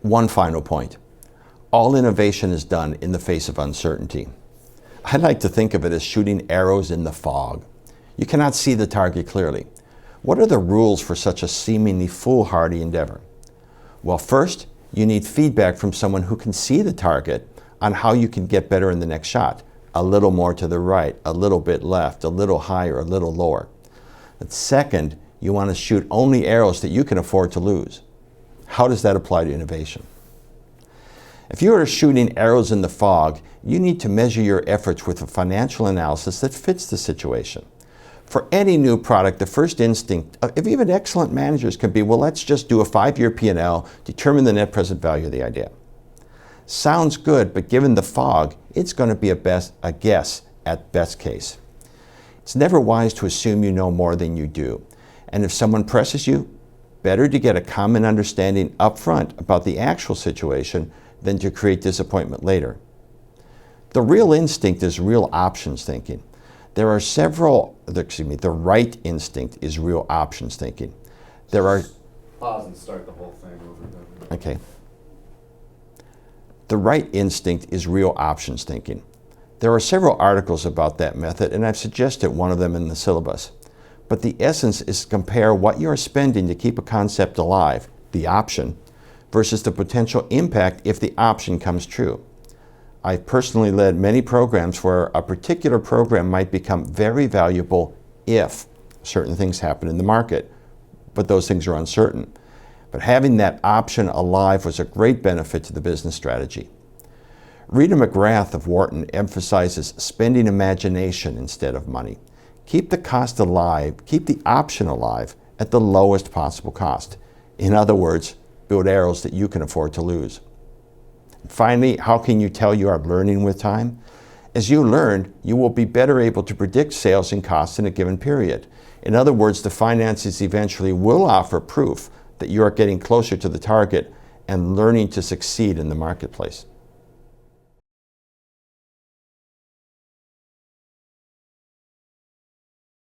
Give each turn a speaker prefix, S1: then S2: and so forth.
S1: One final point. All innovation is done in the face of uncertainty. I like to think of it as shooting arrows in the fog. You cannot see the target clearly. What are the rules for such a seemingly foolhardy endeavor? Well, first, you need feedback from someone who can see the target on how you can get better in the next shot. A little more to the right, a little bit left, a little higher, a little lower. And second, you want to shoot only arrows that you can afford to lose. How does that apply to innovation? If you are shooting arrows in the fog, you need to measure your efforts with a financial analysis that fits the situation. For any new product, the first instinct of even excellent managers can be, well, let's just do a 5-year P&L, determine the net present value of the idea. Sounds good, but given the fog, it's going to be a guess at best case. It's never wise to assume you know more than you do. And if someone presses you, better to get a common understanding up front about the actual situation than to create disappointment later. The real instinct is real options thinking. The right instinct is real options thinking.
S2: Pause and start the whole thing over.
S1: Okay. The right instinct is real options thinking. There are several articles about that method, and I've suggested one of them in the syllabus. But the essence is to compare what you are spending to keep a concept alive, the option, versus the potential impact if the option comes true. I've personally led many programs where a particular program might become very valuable if certain things happen in the market, but those things are uncertain. But having that option alive was a great benefit to the business strategy. Rita McGrath of Wharton emphasizes spending imagination instead of money. Keep the cost alive, keep the option alive at the lowest possible cost. In other words, build arrows that you can afford to lose. Finally, how can you tell you are learning with time? As you learn, you will be better able to predict sales and costs in a given period. In other words, the finances eventually will offer proof that you are getting closer to the target and learning to succeed in the marketplace.